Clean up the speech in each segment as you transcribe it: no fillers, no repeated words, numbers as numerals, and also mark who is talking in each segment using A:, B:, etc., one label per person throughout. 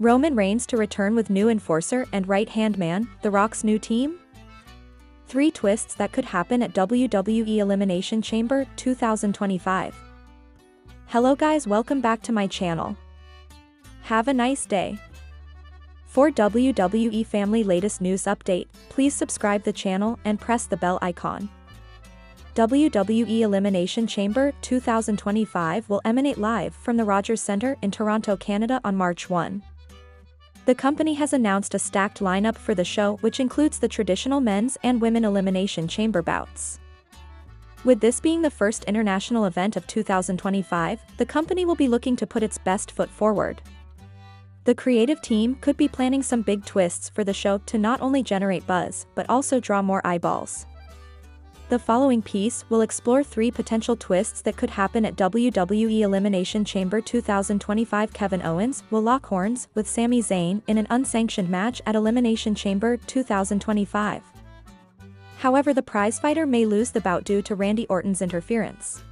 A: Roman Reigns to return with new enforcer and right-hand man, The Rock's new team? 3 twists that could happen at WWE Elimination Chamber 2025. Hello guys, welcome back to my channel. Have a nice day. For WWE Family latest news update, please subscribe the channel and press the bell icon. WWE Elimination Chamber 2025 will emanate live from the Rogers Centre in Toronto, Canada on March 1. The company has announced a stacked lineup for the show, which includes the traditional men's and women Elimination Chamber bouts. With this being the first international event of 2025, the company will be looking to put its best foot forward. The creative team could be planning some big twists for the show to not only generate buzz, but also draw more eyeballs. The following piece will explore 3 potential twists that could happen at WWE Elimination Chamber 2025. Kevin Owens will lock horns with Sami Zayn in an unsanctioned match at Elimination Chamber 2025. However, the prizefighter may lose the bout due to Randy Orton's interference.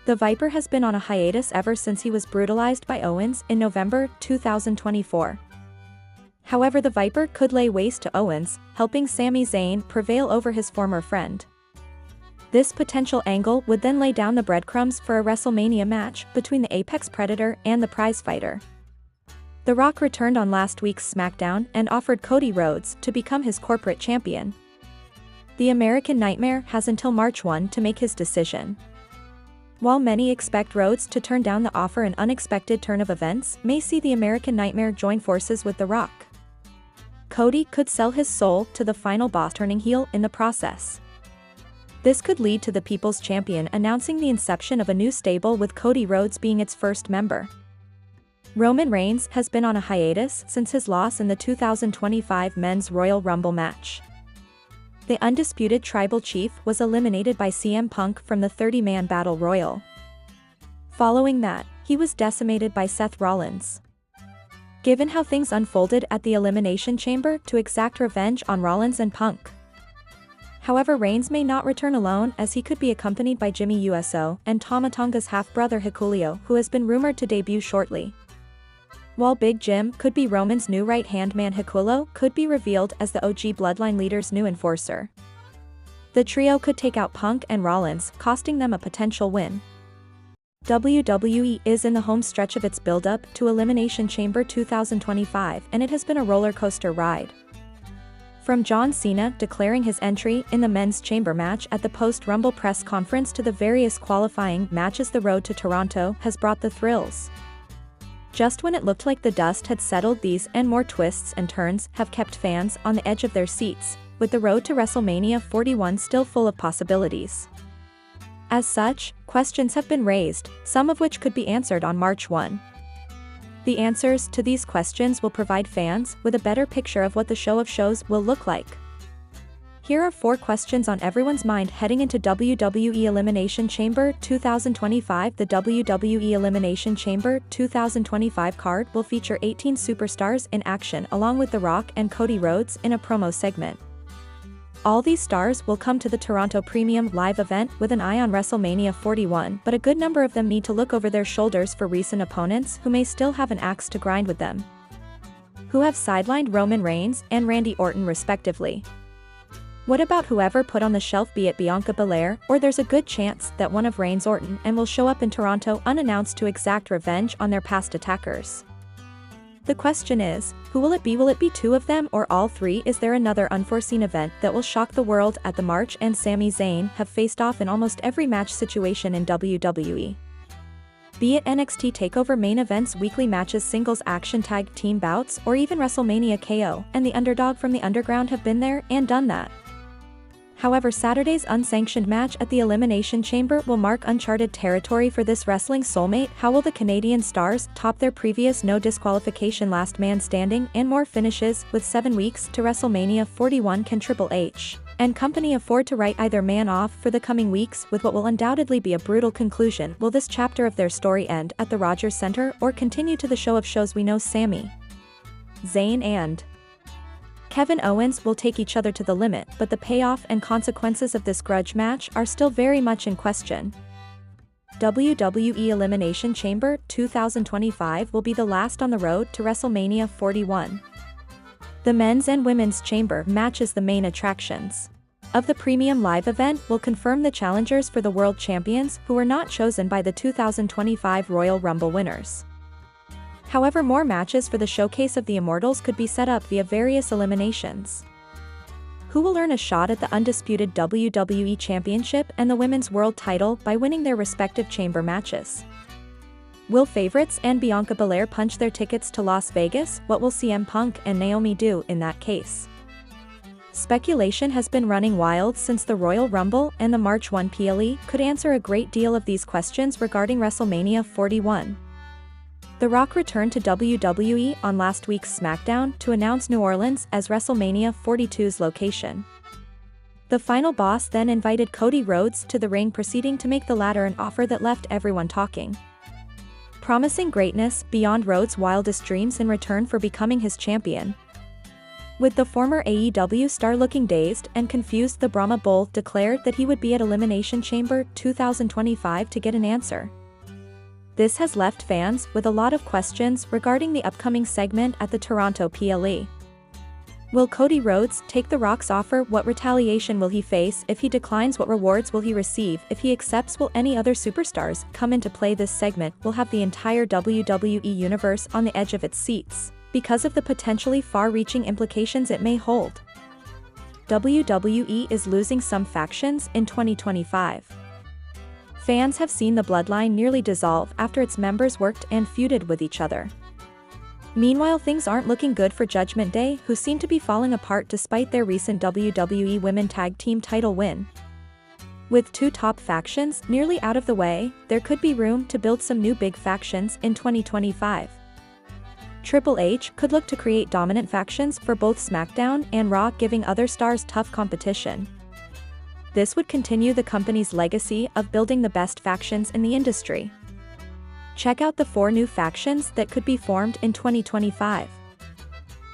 A: The Viper has been on a hiatus ever since he was brutalized by Owens in November 2024. However, the Viper could lay waste to Owens, helping Sami Zayn prevail over his former friend. This potential angle would then lay down the breadcrumbs for a WrestleMania match between the Apex Predator and the prizefighter. The Rock returned on last week's SmackDown and offered Cody Rhodes to become his corporate champion. The American Nightmare has until March 1 to make his decision. While many expect Rhodes to turn down the offer, an unexpected turn of events may see the American Nightmare join forces with The Rock. Cody could sell his soul to the final boss, turning heel in the process. This could lead to the People's Champion announcing the inception of a new stable, with Cody Rhodes being its first member. Roman Reigns has been on a hiatus since his loss in the 2025 Men's Royal Rumble match. The undisputed Tribal Chief was eliminated by CM Punk from the 30-man Battle Royal. Following that, he was decimated by Seth Rollins. Given how things unfolded at the Elimination Chamber to exact revenge on Rollins and Punk. However, Reigns may not return alone, as he could be accompanied by Jimmy Uso and Tama Tonga's half-brother Hikuleo, who has been rumored to debut shortly. While Big Jim could be Roman's new right-hand man, Hikuleo could be revealed as the OG Bloodline leader's new enforcer. The trio could take out Punk and Rollins, costing them a potential win. WWE is in the home stretch of its build-up to Elimination Chamber 2025, and it has been a roller coaster ride. From John Cena declaring his entry in the men's chamber match at the post-Rumble press conference to the various qualifying matches, the road to Toronto has brought the thrills. Just when it looked like the dust had settled, these and more twists and turns have kept fans on the edge of their seats, with the road to WrestleMania 41 still full of possibilities. As such, questions have been raised, some of which could be answered on March 1. The answers to these questions will provide fans with a better picture of what the show of shows will look like. Here are 4 questions on everyone's mind heading into WWE Elimination Chamber 2025. The WWE Elimination Chamber 2025 card will feature 18 superstars in action, along with The Rock and Cody Rhodes in a promo segment. All these stars will come to the Toronto Premium Live event with an eye on WrestleMania 41, but a good number of them need to look over their shoulders for recent opponents who may still have an axe to grind with them, who have sidelined Roman Reigns and Randy Orton respectively. What about whoever put on the shelf, be it Bianca Belair, or there's a good chance that one of Reigns Orton and will show up in Toronto unannounced to exact revenge on their past attackers? The question is, who will it be? Will it be 2 of them or all 3? Is there another unforeseen event that will shock the world at the March? And Sami Zayn have faced off in almost every match situation in WWE. Be it NXT TakeOver main events, weekly matches, singles action, tag team bouts, or even WrestleMania KO, and the underdog from the underground have been there and done that. However, Saturday's unsanctioned match at the Elimination Chamber will mark uncharted territory for this wrestling soulmate. How will the Canadian stars top their previous no disqualification last man standing and more finishes? With 7 weeks to WrestleMania 41, can Triple H and company afford to write either man off for the coming weeks with what will undoubtedly be a brutal conclusion? Will this chapter of their story end at the Rogers Centre or continue to the show of shows we know? Sami Zayn and Kevin Owens will take each other to the limit, but the payoff and consequences of this grudge match are still very much in question. WWE Elimination Chamber 2025 will be the last on the road to WrestleMania 41. The men's and women's chamber matches the main attractions of the premium live event will confirm the challengers for the world champions who were not chosen by the 2025 Royal Rumble winners. However, more matches for the Showcase of the Immortals could be set up via various eliminations. Who will earn a shot at the undisputed WWE Championship and the Women's World title by winning their respective chamber matches? Will favorites and Bianca Belair punch their tickets to Las Vegas? What will CM Punk and Naomi do in that case? Speculation has been running wild since the Royal Rumble, and the March 1 PLE could answer a great deal of these questions regarding WrestleMania 41. The Rock returned to WWE on last week's SmackDown to announce New Orleans as WrestleMania 42's location. The final boss then invited Cody Rhodes to the ring, proceeding to make the latter an offer that left everyone talking, promising greatness beyond Rhodes' wildest dreams in return for becoming his champion. With the former AEW star looking dazed and confused, the Brahma Bull declared that he would be at Elimination Chamber 2025 to get an answer. This has left fans with a lot of questions regarding the upcoming segment at the Toronto PLE. Will Cody Rhodes take The Rock's offer? What retaliation will he face if he declines? What rewards will he receive if he accepts? Will any other superstars come into play? This segment will have the entire WWE universe on the edge of its seats because of the potentially far-reaching implications it may hold. WWE is losing some factions in 2025. Fans have seen the bloodline nearly dissolve after its members worked and feuded with each other. Meanwhile, things aren't looking good for Judgment Day, who seem to be falling apart despite their recent WWE Women Tag Team title win. With two top factions nearly out of the way, there could be room to build some new big factions in 2025. Triple H could look to create dominant factions for both SmackDown and Raw, giving other stars tough competition. This would continue the company's legacy of building the best factions in the industry. Check out the 4 new factions that could be formed in 2025.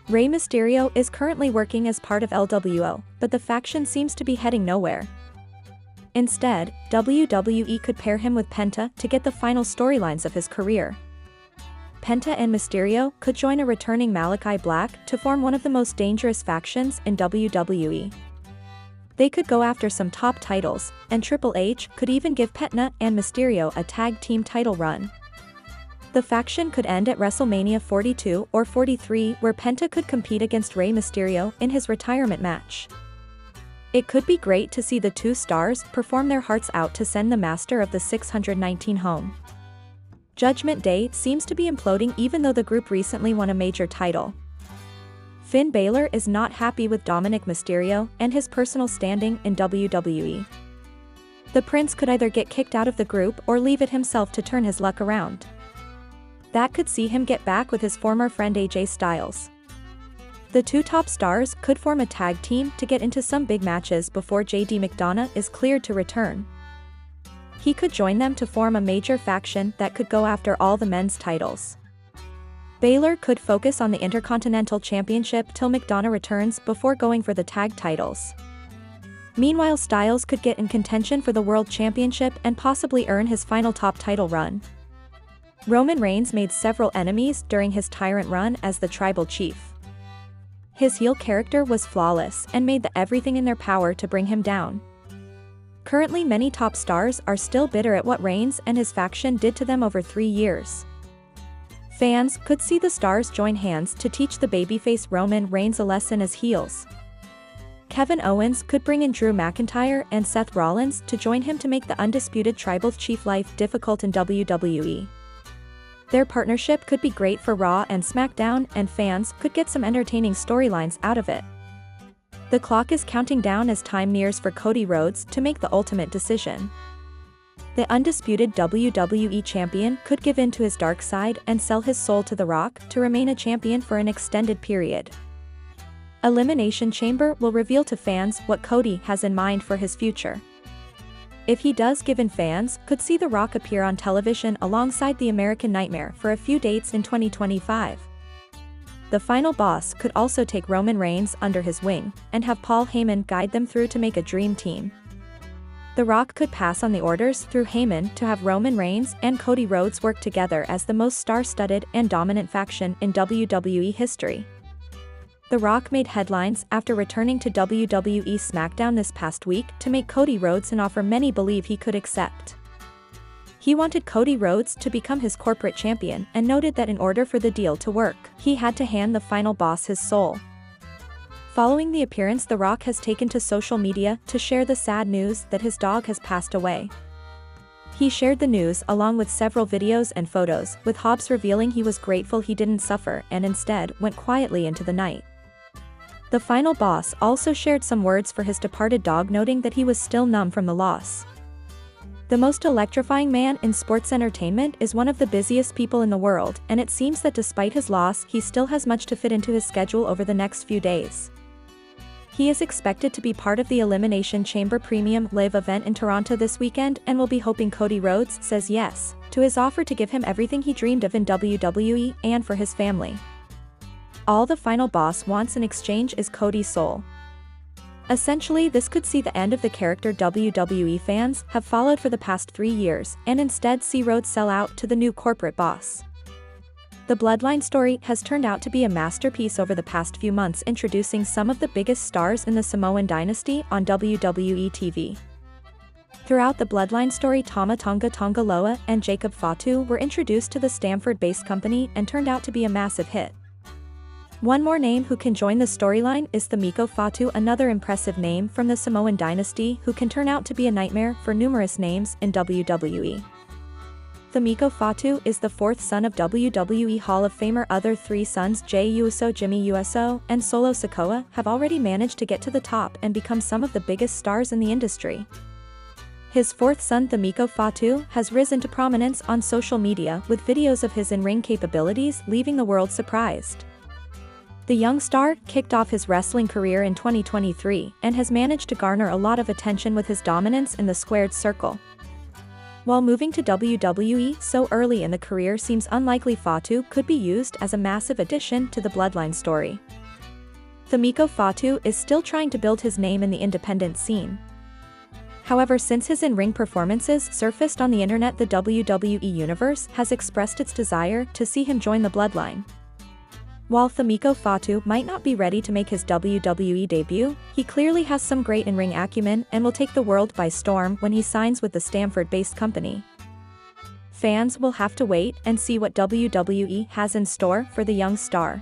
A: Rey Mysterio is currently working as part of LWO, but the faction seems to be heading nowhere. Instead, WWE could pair him with Penta to get the final storylines of his career. Penta and Mysterio could join a returning Malachi Black to form one of the most dangerous factions in WWE. They could go after some top titles, and Triple H could even give Penta and Mysterio a tag team title run. The faction could end at WrestleMania 42 or 43, where Penta could compete against Rey Mysterio in his retirement match. It could be great to see the two stars perform their hearts out to send the Master of the 619 home. Judgment Day seems to be imploding even though the group recently won a major title. Finn Balor is not happy with Dominic Mysterio and his personal standing in WWE. The Prince could either get kicked out of the group or leave it himself to turn his luck around. That could see him get back with his former friend AJ Styles. The two top stars could form a tag team to get into some big matches before JD McDonough is cleared to return. He could join them to form a major faction that could go after all the men's titles. Balor could focus on the Intercontinental Championship till McDonough returns before going for the tag titles. Meanwhile, Styles could get in contention for the World Championship and possibly earn his final top title run. Roman Reigns made several enemies during his tyrant run as the Tribal Chief. His heel character was flawless and made everything in their power to bring him down. Currently, many top stars are still bitter at what Reigns and his faction did to them over 3 years. Fans could see the stars join hands to teach the babyface Roman Reigns a lesson as heels. Kevin Owens could bring in Drew McIntyre and Seth Rollins to join him to make the undisputed Tribal Chief life difficult in WWE. Their partnership could be great for Raw and SmackDown, and fans could get some entertaining storylines out of it. The clock is counting down as time nears for Cody Rhodes to make the ultimate decision. The undisputed WWE champion could give in to his dark side and sell his soul to The Rock to remain a champion for an extended period. Elimination Chamber will reveal to fans what Cody has in mind for his future. If he does give in, fans could see The Rock appear on television alongside the American Nightmare for a few dates in 2025. The final boss could also take Roman Reigns under his wing and have Paul Heyman guide them through to make a dream team. The Rock could pass on the orders through Heyman to have Roman Reigns and Cody Rhodes work together as the most star-studded and dominant faction in WWE history. The Rock made headlines after returning to WWE SmackDown this past week to make Cody Rhodes an offer many believe he could accept. He wanted Cody Rhodes to become his corporate champion and noted that in order for the deal to work, he had to hand the final boss his soul. Following the appearance, The Rock has taken to social media to share the sad news that his dog has passed away. He shared the news along with several videos and photos, with Hobbs revealing he was grateful he didn't suffer and instead went quietly into the night. The final boss also shared some words for his departed dog, noting that he was still numb from the loss. The most electrifying man in sports entertainment is one of the busiest people in the world, and it seems that despite his loss, he still has much to fit into his schedule over the next few days. He is expected to be part of the Elimination Chamber Premium Live event in Toronto this weekend and will be hoping Cody Rhodes says yes to his offer to give him everything he dreamed of in WWE and for his family. All the final boss wants in exchange is Cody's soul. Essentially, this could see the end of the character WWE fans have followed for the past 3 years and instead see Rhodes sell out to the new corporate boss. The Bloodline story has turned out to be a masterpiece over the past few months, introducing some of the biggest stars in the Samoan dynasty on WWE TV. Throughout the Bloodline story, Tama Tonga Tonga Loa and Jacob Fatu were introduced to the Stamford-based company and turned out to be a massive hit. One more name who can join the storyline is Thamiko Fatu, another impressive name from the Samoan dynasty who can turn out to be a nightmare for numerous names in WWE. Thamiko Fatu is the 4th son of WWE Hall of Famer. Other 3 sons, Jey Uso, Jimmy Uso, and Solo Sikoa, have already managed to get to the top and become some of the biggest stars in the industry. His 4th son, Thamiko Fatu, has risen to prominence on social media with videos of his in-ring capabilities leaving the world surprised. The young star kicked off his wrestling career in 2023 and has managed to garner a lot of attention with his dominance in the squared circle. While moving to WWE so early in the career seems unlikely, Fatu could be used as a massive addition to the Bloodline story. Thamiko Fatu is still trying to build his name in the independent scene. However, since his in-ring performances surfaced on the internet, the WWE Universe has expressed its desire to see him join the Bloodline. While Thamiko Fatu might not be ready to make his WWE debut, he clearly has some great in-ring acumen and will take the world by storm when he signs with the Stamford-based company. Fans will have to wait and see what WWE has in store for the young star.